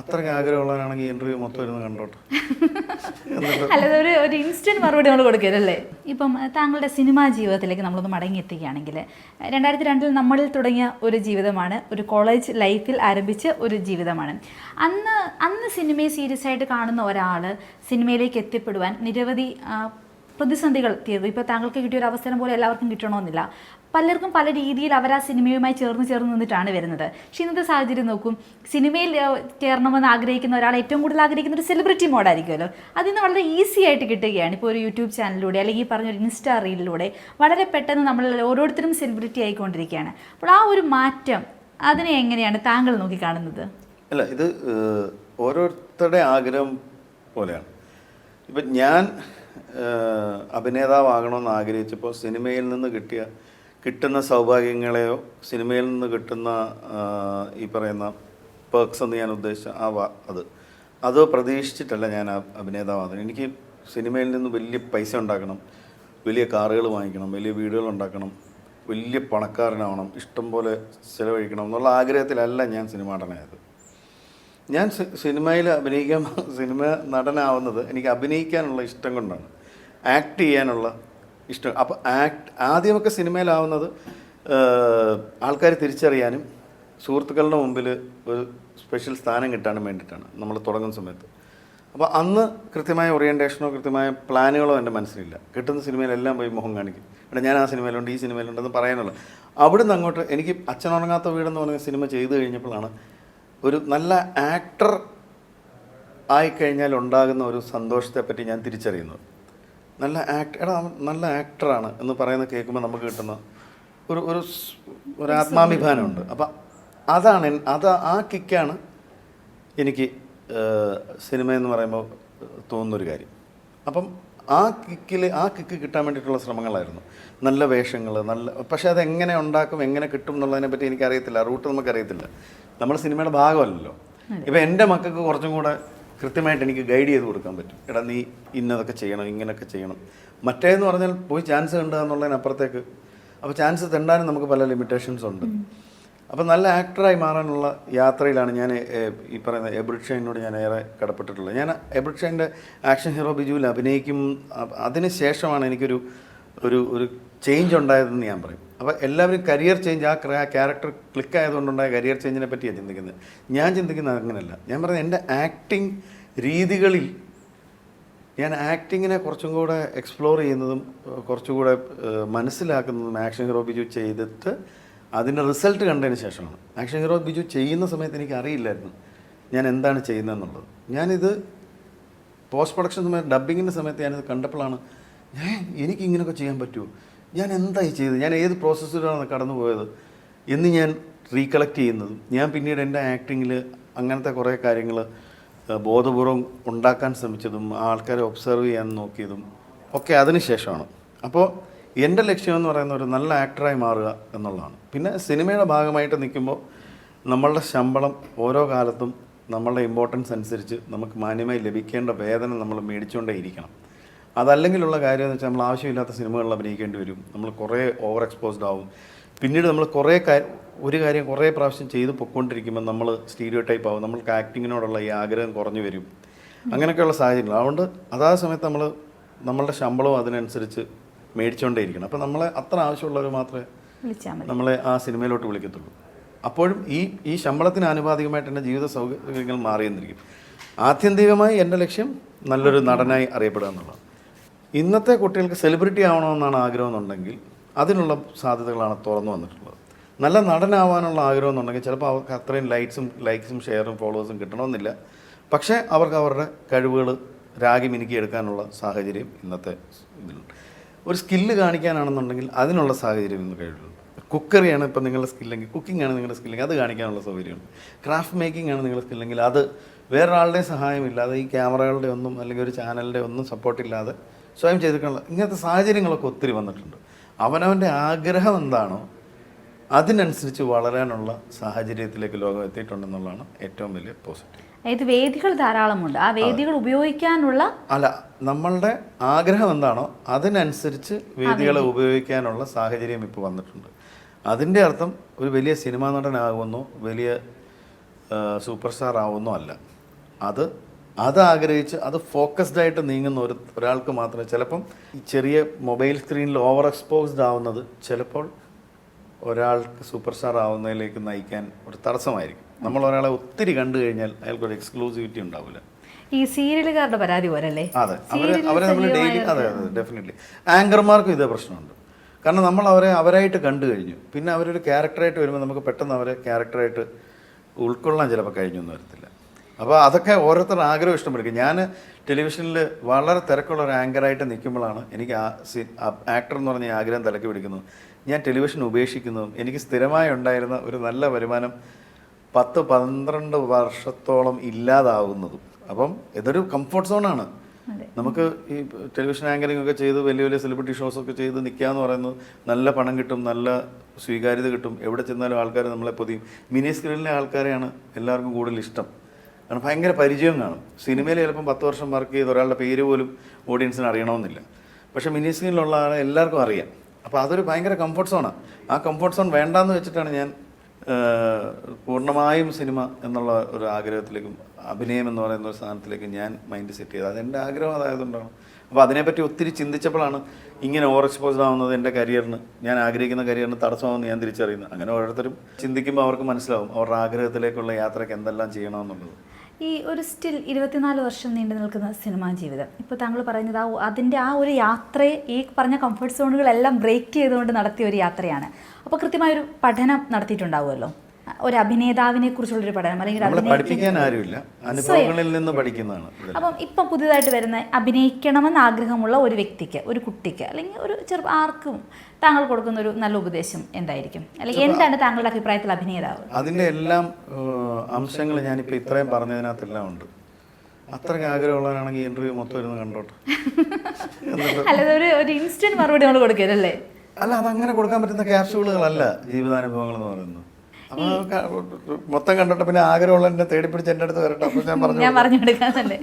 അത്രയ്ക്ക് ആഗ്രഹമുള്ളവരാണെങ്കിൽ ഇന്റർവ്യൂ മൊത്തം ഇരുന്ന് കണ്ടോട്ടെ. അല്ലാതെ ഒരു ഇൻസ്റ്റന്റ് മറുപടി നമ്മൾ കൊടുക്കരുതല്ലേ. ഇപ്പം താങ്കളുടെ സിനിമാ ജീവിതത്തിലേക്ക് നമ്മളൊന്ന് മടങ്ങിയെത്തുകയാണെങ്കിൽ 2002 നമ്മളിൽ തുടങ്ങിയ ഒരു ജീവിതമാണ്, ഒരു കോളേജ് ലൈഫിൽ ആരംഭിച്ച ഒരു ജീവിതമാണ്. അന്ന് സിനിമയെ സീരിയസ് ആയിട്ട് കാണുന്ന ഒരാൾ സിനിമയിലേക്ക് എത്തിപ്പെടുവാൻ നിരവധി പ്രതിസന്ധികൾ തീർന്നു. ഇപ്പോൾ താങ്കൾക്ക് കിട്ടിയ ഒരു അവസരം പോലെ എല്ലാവർക്കും കിട്ടണമെന്നില്ല. പലർക്കും പല രീതിയിൽ അവർ ആ സിനിമയുമായി ചേർന്ന് നിന്നിട്ടാണ് വരുന്നത്. പക്ഷേ ഇന്നത്തെ സാഹചര്യം നോക്കും, സിനിമയിൽ ചേരണമെന്ന് ആഗ്രഹിക്കുന്ന ഒരാൾ ഏറ്റവും കൂടുതൽ ആഗ്രഹിക്കുന്ന ഒരു സെലിബ്രിറ്റി മോഡായിരിക്കുമല്ലോ. അതിന്ന് വളരെ ഈസി ആയിട്ട് കിട്ടുകയാണ്. ഇപ്പോൾ ഒരു യൂട്യൂബ് ചാനലിലൂടെ അല്ലെങ്കിൽ ഈ പറഞ്ഞൊരു ഇൻസ്റ്റാ റീലിലൂടെ വളരെ പെട്ടെന്ന് നമ്മൾ ഓരോരുത്തരും സെലിബ്രിറ്റി ആയിക്കൊണ്ടിരിക്കുകയാണ്. അപ്പോൾ ആ ഒരു മാറ്റം അതിനെ എങ്ങനെയാണ് താങ്കൾ നോക്കിക്കാണുന്നത്? അല്ല, ഇത് ഓരോരുത്തരുടെ ആഗ്രഹം പോലെയാണ്. ഇപ്പം ഞാൻ അഭിനേതാവാകണമെന്ന് ആഗ്രഹിച്ചപ്പോൾ സിനിമയിൽ നിന്ന് കിട്ടുന്ന സൗഭാഗ്യങ്ങളെയോ സിനിമയിൽ നിന്ന് കിട്ടുന്ന ഈ പറയുന്ന പേർക്സ് എന്ന് ഞാൻ ഉദ്ദേശിച്ച അത് പ്രതീക്ഷിച്ചിട്ടല്ല ഞാൻ അഭിനേതാവാകുന്നത്. എനിക്ക് സിനിമയിൽ നിന്ന് വലിയ പൈസ ഉണ്ടാക്കണം, വലിയ കാറുകൾ വാങ്ങിക്കണം, വലിയ വീടുകൾ ഉണ്ടാക്കണം, വലിയ പണക്കാരനാവണം, ഇഷ്ടം പോലെ ചിലവഴിക്കണം എന്നുള്ള ആഗ്രഹത്തിലല്ല ഞാൻ സിനിമ നടനായത്. ഞാൻ സിനിമയിൽ സിനിമ നടനാവുന്നത് എനിക്ക് അഭിനയിക്കാനുള്ള ഇഷ്ടം കൊണ്ടാണ്, ആക്ട് ചെയ്യാനുള്ള ഇഷ്ടം. അപ്പോൾ ആദ്യമൊക്കെ സിനിമയിലാവുന്നത് ആൾക്കാർ തിരിച്ചറിയാനും സുഹൃത്തുക്കളുടെ മുമ്പിൽ ഒരു സ്പെഷ്യൽ സ്ഥാനം കിട്ടാനും വേണ്ടിയിട്ടാണ് നമ്മൾ തുടങ്ങുന്ന സമയത്ത്. അപ്പോൾ അന്ന് കൃത്യമായ ഓറിയൻറ്റേഷനോ കൃത്യമായ പ്ലാനുകളോ എൻ്റെ മനസ്സിലില്ല. കിട്ടുന്ന സിനിമയിലെല്ലാം പോയി മുഖം കാണിക്കും, ഇവിടെ ഞാൻ ആ സിനിമയിലുണ്ട്, ഈ സിനിമയിലുണ്ടെന്ന് പറയാനുള്ള. അവിടുന്ന് അങ്ങോട്ട് എനിക്ക് അച്ഛനുറങ്ങാത്ത വീടെന്ന് പറഞ്ഞ സിനിമ ചെയ്തു കഴിഞ്ഞപ്പോഴാണ് ഒരു നല്ല ആക്ടർ ആയിക്കഴിഞ്ഞാൽ ഉണ്ടാകുന്ന ഒരു സന്തോഷത്തെപ്പറ്റി ഞാൻ തിരിച്ചറിയുന്നത്. നല്ല ആക്ടറാണ് എന്ന് പറയുന്നത് കേൾക്കുമ്പോൾ നമുക്ക് കിട്ടുന്ന ഒരു ആത്മാഭിമാനമുണ്ട്. അപ്പം ആ കിക്കാണ് എനിക്ക് സിനിമ എന്ന് പറയുമ്പോൾ തോന്നുന്നൊരു കാര്യം. അപ്പം ആ കിക്ക് കിട്ടാൻ വേണ്ടിയിട്ടുള്ള ശ്രമങ്ങളായിരുന്നു. നല്ല വേഷങ്ങൾ, പക്ഷേ അതെങ്ങനെ ഉണ്ടാക്കും, എങ്ങനെ കിട്ടും എന്നുള്ളതിനെ പറ്റി എനിക്കറിയത്തില്ല. റൂട്ട് നമുക്കറിയത്തില്ല, നമ്മൾ സിനിമയുടെ ഭാഗമല്ലല്ലോ. ഇപ്പം എൻ്റെ മക്കൾക്ക് കുറച്ചും കൂടെ കൃത്യമായിട്ട് എനിക്ക് ഗൈഡ് ചെയ്ത് കൊടുക്കാൻ പറ്റും. എടാ നീ ഇന്നതൊക്കെ ചെയ്യണം, ഇങ്ങനെയൊക്കെ ചെയ്യണം. മറ്റേന്ന് പറഞ്ഞാൽ പോയി ചാൻസ് കണ്ടുക എന്നുള്ളതിനപ്പുറത്തേക്ക്. അപ്പോൾ ചാൻസ് തെണ്ടാനും നമുക്ക് പല ലിമിറ്റേഷൻസ് ഉണ്ട്. അപ്പോൾ നല്ല ആക്ടറായി മാറാനുള്ള യാത്രയിലാണ് ഞാൻ ഈ പറയുന്ന എബ്രിഡ് ഷൈനോട് ഞാൻ ഏറെ കടപ്പെട്ടിട്ടുള്ളത്. ഞാൻ എബ്രിഡ് ഷൈൻ്റെ ആക്ഷൻ ഹീറോ ബിജുവിൽ അഭിനയിക്കും. അതിന് ശേഷമാണ് എനിക്കൊരു ഒരു ചേഞ്ച് ഉണ്ടായതെന്ന് ഞാൻ പറയും. അപ്പോൾ എല്ലാവരും കരിയർ ചേഞ്ച്, ആ ക്യാരക്ടർ ക്ലിക്കായതുകൊണ്ടുണ്ടായ കരിയർ ചേഞ്ചിനെ പറ്റിയാണ് ചിന്തിക്കുന്നത്. ഞാൻ ചിന്തിക്കുന്നത് അങ്ങനെയല്ല. ഞാൻ പറയുന്നത് എൻ്റെ ആക്ടിങ് രീതികളിൽ ഞാൻ ആക്ടിങ്ങിനെ കുറച്ചും കൂടെ എക്സ്പ്ലോർ ചെയ്യുന്നതും കുറച്ചുകൂടെ മനസ്സിലാക്കുന്നതും ആക്ഷൻ ഹീറോ ബിജു ചെയ്തിട്ട് അതിൻ്റെ റിസൾട്ട് കണ്ടതിന് ശേഷമാണ്. ആക്ഷൻ ഹീറോ ബിജു ചെയ്യുന്ന സമയത്ത് എനിക്ക് അറിയില്ലായിരുന്നു ഞാൻ എന്താണ് ചെയ്യുന്നതെന്നുള്ളത്. ഞാനിത് പോസ്റ്റ് പ്രൊഡക്ഷൻ സമയത്ത്, ഡബ്ബിങ്ങിൻ്റെ സമയത്ത് ഞാനിത് കണ്ടപ്പോഴാണ് എനിക്ക് ഇങ്ങനെയൊക്കെ ചെയ്യാൻ പറ്റുമോ, ഞാൻ എന്തായി ചെയ്തത്, ഞാൻ ഏത് പ്രോസസ്സിലാണ് കടന്നു പോയത് എന്ന് ഞാൻ റീകളക്ട് ചെയ്യുന്നതും ഞാൻ പിന്നീട് എൻ്റെ ആക്ടിങ്ങിൽ അങ്ങനത്തെ കുറേ കാര്യങ്ങൾ ബോധപൂർവം ഉണ്ടാക്കാൻ ശ്രമിച്ചതും ആൾക്കാരെ ഒബ്സർവ് ചെയ്യാൻ നോക്കിയതും ഒക്കെ അതിന് ശേഷമാണ്. അപ്പോൾ എൻ്റെ ലക്ഷ്യമെന്ന് പറയുന്ന ഒരു നല്ല ആക്ടറായി മാറുക എന്നുള്ളതാണ്. പിന്നെ സിനിമയുടെ ഭാഗമായിട്ട് നിൽക്കുമ്പോൾ നമ്മളുടെ ശമ്പളം ഓരോ കാലത്തും നമ്മളുടെ ഇമ്പോർട്ടൻസ് അനുസരിച്ച് നമുക്ക് മാന്യമായി ലഭിക്കേണ്ട വേതനം നമ്മൾ മേടിച്ചുകൊണ്ടേ ഇരിക്കണം. അതല്ലെങ്കിലുള്ള കാര്യം എന്ന് വെച്ചാൽ നമ്മൾ ആവശ്യമില്ലാത്ത സിനിമകളിൽ അഭിനയിക്കേണ്ടി വരും, നമ്മൾ കുറേ ഓവർ എക്സ്പോസ്ഡ് ആവും. പിന്നീട് നമ്മൾ ഒരു കാര്യം കുറേ പ്രാവശ്യം ചെയ്ത് പൊയ്ക്കൊണ്ടിരിക്കുമ്പോൾ നമ്മൾ സ്റ്റീരിയോ ടൈപ്പ് ആവും, നമ്മൾക്ക് ആക്ടിങ്ങിനോടുള്ള ഈ ആഗ്രഹം കുറഞ്ഞു വരും. അങ്ങനെയൊക്കെയുള്ള സാഹചര്യങ്ങൾ. അതുകൊണ്ട് അതാ സമയത്ത് നമ്മളുടെ ശമ്പളവും അതിനനുസരിച്ച് മേടിച്ചുകൊണ്ടേ ഇരിക്കണം. അപ്പോൾ നമ്മളെ അത്ര ആവശ്യമുള്ളവർ മാത്രമേ നമ്മളെ ആ സിനിമയിലോട്ട് വിളിക്കത്തുള്ളൂ. അപ്പോഴും ഈ ശമ്പളത്തിന് ആനുപാതികമായിട്ട് എൻ്റെ ജീവിത സൗകര്യങ്ങൾ മാറിയെന്നിരിക്കും. ആത്യന്തികമായി എൻ്റെ ലക്ഷ്യം നല്ലൊരു നടനായി അറിയപ്പെടുക എന്നുള്ളതാണ്. ഇന്നത്തെ കുട്ടികൾക്ക് സെലിബ്രിറ്റി ആവണമെന്നാണ് ആഗ്രഹം എന്നുണ്ടെങ്കിൽ അതിനുള്ള സാധ്യതകളാണ് തുറന്നു വന്നിട്ടുള്ളത്. നല്ല നടനാവാനുള്ള ആഗ്രഹം എന്നുണ്ടെങ്കിൽ ചിലപ്പോൾ അവർക്ക് അത്രയും ലൈക്സും ഷെയറും ഫോളോവേഴ്സും കിട്ടണമെന്നില്ല. പക്ഷേ അവർക്ക് അവരുടെ കഴിവുകൾ രാഗി മിനുക്കി എടുക്കാനുള്ള സാഹചര്യം ഇന്നത്തെ ഇതിലുണ്ട്. ഒരു സ്കില്ല് കാണിക്കാനാണെന്നുണ്ടെങ്കിൽ അതിനുള്ള സാഹചര്യം ഇന്ന് കഴിവുണ്ട്. കുക്കറിയാണ് ഇപ്പം നിങ്ങളുടെ സ്കില്ലെങ്കിൽ, കുക്കിംഗ് ആണ് നിങ്ങളുടെ സ്കില്ലെങ്കിൽ അത് കാണിക്കാനുള്ള സൗകര്യമുണ്ട്. ക്രാഫ്റ്റ് മേക്കിംഗ് ആണ് നിങ്ങളുടെ സ്കില്ലെങ്കിൽ അത് വേറൊരാളുടെ സഹായമില്ലാതെ, ഈ ക്യാമറകളുടെ ഒന്നും അല്ലെങ്കിൽ ഒരു ചാനലിൻ്റെ ഒന്നും സപ്പോർട്ടില്ലാതെ സ്വയം ചെയ്തിട്ടുള്ള ഇങ്ങനത്തെ സാഹചര്യങ്ങളൊക്കെ ഒത്തിരി വന്നിട്ടുണ്ട്. അവനവൻ്റെ ആഗ്രഹം എന്താണോ അതിനനുസരിച്ച് വളരാനുള്ള സാഹചര്യത്തിലേക്ക് ലോകം എത്തിയിട്ടുണ്ടെന്നുള്ളതാണ് ഏറ്റവും വലിയ പോസിറ്റീവ്. അതായത് വേദികൾ ധാരാളമുണ്ട്, ആ വേദികൾ ഉപയോഗിക്കാനുള്ള നമ്മളുടെ ആഗ്രഹം എന്താണോ അതിനനുസരിച്ച് വേദികളെ ഉപയോഗിക്കാനുള്ള സാഹചര്യം ഇപ്പോൾ വന്നിട്ടുണ്ട്. അതിൻ്റെ അർത്ഥം ഒരു വലിയ സിനിമാ നടനാകുമെന്നോ വലിയ സൂപ്പർ സ്റ്റാർ ആവുമെന്നോ അല്ല. അത് ആഗ്രഹിച്ച് അത് ഫോക്കസ്ഡ് ആയിട്ട് നീങ്ങുന്ന ഒരാൾക്ക് മാത്രമേ ചിലപ്പം ഈ ചെറിയ മൊബൈൽ സ്ക്രീനിൽ ഓവർ എക്സ്പോസ്ഡ് ആവുന്നത് ചിലപ്പോൾ ഒരാൾക്ക് സൂപ്പർ സ്റ്റാർ ആവുന്നതിലേക്ക് നയിക്കാൻ ഒരു തടസ്സമായിരിക്കും. നമ്മൾ ഒരാളെ ഒത്തിരി കണ്ടു കഴിഞ്ഞാൽ അയാൾക്കൊരു എക്സ്ക്ലൂസിവിറ്റി ഉണ്ടാവില്ല. ഈ സീരിയലുകാരുടെ പരാതി പോരല്ലേ? അതെ, അവരെ നമ്മൾ ഡെയിലി അതെ ഡെഫിനറ്റ്ലി ആങ്കർമാർക്കും ഇതേ പ്രശ്നമുണ്ട്. കാരണം നമ്മൾ അവരായിട്ട് കണ്ടു കഴിഞ്ഞു, പിന്നെ അവരൊരു ക്യാരക്ടറായിട്ട് വരുമ്പോൾ നമുക്ക് പെട്ടെന്ന് അവരെ ക്യാരക്ടറായിട്ട് ഉൾക്കൊള്ളാൻ ചിലപ്പോൾ കഴിഞ്ഞൊന്നും വരത്തില്ല. അപ്പോൾ അതൊക്കെ ഓരോരുത്തരുടെ ആഗ്രഹം ഇഷ്ടപ്പെടുക്കും. ഞാൻ ടെലിവിഷനിൽ വളരെ തിരക്കുള്ള ഒരു ആങ്കറായിട്ട് നിൽക്കുമ്പോഴാണ് എനിക്ക് ആക്ടർ എന്ന് പറഞ്ഞ ആഗ്രഹം തലക്ക് പിടിക്കുന്നത്. ഞാൻ ടെലിവിഷൻ ഉപേക്ഷിക്കുന്നതും എനിക്ക് സ്ഥിരമായി ഉണ്ടായിരുന്ന ഒരു നല്ല വരുമാനം 10-12 വർഷത്തോളം ഇല്ലാതാവുന്നതും. അപ്പം ഇതൊരു കംഫർട്ട് സോണാണ്. നമുക്ക് ഈ ടെലിവിഷൻ ആങ്കറിംഗ് ഒക്കെ ചെയ്ത് വലിയ വലിയ സെലിബ്രിറ്റി ഷോസൊക്കെ ചെയ്ത് നിൽക്കുകയെന്ന് പറയുന്നത് നല്ല പണം കിട്ടും, നല്ല സ്വീകാര്യത കിട്ടും, എവിടെ ചെന്നാലും ആൾക്കാർ നമ്മളെ പൊതിയും. മിനി സ്ക്രീനിലെ ആൾക്കാരെയാണ് എല്ലാവർക്കും കൂടുതൽ ഇഷ്ടം. കാരണം ഭയങ്കര പരിചയം കാണും. സിനിമയിൽ ചിലപ്പം 10 വർഷം വർക്ക് ചെയ്ത് ഒരാളുടെ പേര് പോലും ഓഡിയൻസിന് അറിയണമെന്നില്ല. പക്ഷേ മിനി സ്ക്രീനിലുള്ള ആളെ എല്ലാവർക്കും അറിയാം. അപ്പോൾ അതൊരു ഭയങ്കര കംഫർട്ട് സോണാണ്. ആ കംഫർട്ട് സോൺ വേണ്ടാന്ന് വെച്ചിട്ടാണ് ഞാൻ പൂർണ്ണമായും സിനിമ എന്നുള്ള ഒരു ആഗ്രഹത്തിലേക്കും അഭിനയം എന്ന് പറയുന്ന ഒരു സ്ഥാനത്തിലേക്ക് ഞാൻ മൈൻഡ് സെറ്റ് ചെയ്തത്. അതെൻ്റെ ആഗ്രഹം അതായതുകൊണ്ടാണ്. അപ്പോൾ അതിനെപ്പറ്റി ഒത്തിരി ചിന്തിച്ചപ്പോഴാണ് ഇങ്ങനെ ഓവർ എക്സ്പോസ്ഡ് ആവുന്നത് എൻ്റെ കരിയറിന്, ഞാൻ ആഗ്രഹിക്കുന്ന കരിയറിന് തടസ്സമാണെന്ന് ഞാൻ തിരിച്ചറിയുന്നത്. അങ്ങനെ ഓരോരുത്തരും ചിന്തിക്കുമ്പോൾ അവർക്ക് മനസ്സിലാവും അവരുടെ ആഗ്രഹത്തിലേക്കുള്ള യാത്രയ്ക്ക് എന്തെല്ലാം ചെയ്യണമെന്നുള്ളത്. ഈ ഒരു സ്റ്റിൽ 24 വർഷം നീണ്ടു നിൽക്കുന്ന സിനിമാ ജീവിതം, ഇപ്പോൾ താങ്കൾ പറയുന്നത് അതിൻ്റെ ആ ഒരു യാത്രയെ ഈ പറഞ്ഞ കംഫർട്ട് സോണുകളെല്ലാം ബ്രേക്ക് ചെയ്തുകൊണ്ട് നടത്തിയ ഒരു യാത്രയാണ്. അപ്പോൾ കൃത്യമായൊരു പഠനം നടത്തിയിട്ടുണ്ടാവുമല്ലോ, ഒരു അഭിനേതാവിനെ കുറിച്ചുള്ളൊരു പഠനം, അല്ലെങ്കിൽ പഠിപ്പിക്കാൻ ആരുമില്ല, അനുഭവങ്ങളിൽ നിന്ന് പഠിക്കുന്നതാണ്. അപ്പം ഇപ്പം പുതിയതായിട്ട് വരുന്ന അഭിനയിക്കണമെന്ന് ആഗ്രഹമുള്ള ഒരു വ്യക്തിക്ക്, ഒരു കുട്ടിക്ക്, അല്ലെങ്കിൽ ഒരു ആർക്കും താങ്കൾ കൊടുക്കുന്ന ഒരു നല്ല ഉപദേശം എന്തായിരിക്കും? അല്ലെങ്കിൽ എന്താണ് താങ്കളുടെ അഭിപ്രായത്തിൽ അഭിനേതാവ്? അതിൻ്റെ എല്ലാം അംശങ്ങൾ ഞാനിപ്പോൾ ഇത്രയും പറഞ്ഞതിനകത്തെല്ലാം ഉണ്ട്. അത്രയ്ക്ക് ആഗ്രഹമുള്ളവരാണെങ്കിൽ ഇന്റർവ്യൂ മൊത്തം ഇരുന്ന് കണ്ടോട്ടെ. അല്ലാതെ ഒരു ഇൻസ്റ്റന്റ് മറുപടി നമ്മൾ കൊടുക്കരുതല്ലേ? അല്ല, അതങ്ങനെ കൊടുക്കാൻ പറ്റുന്ന ക്യാപ്സ്യൂളുകളല്ല ജീവിതാനുഭവങ്ങൾ എന്ന് പറയുന്നത്. അപ്പോൾ മൊത്തം കണ്ടിട്ട് പിന്നെ ആഗ്രഹമുള്ള എന്നെ തേടി പിടിച്ച് എൻ്റെ അടുത്ത് വരട്ടെ, അപ്പോൾ ഞാൻ പറഞ്ഞു കൊടുക്കാന്നല്ലേ.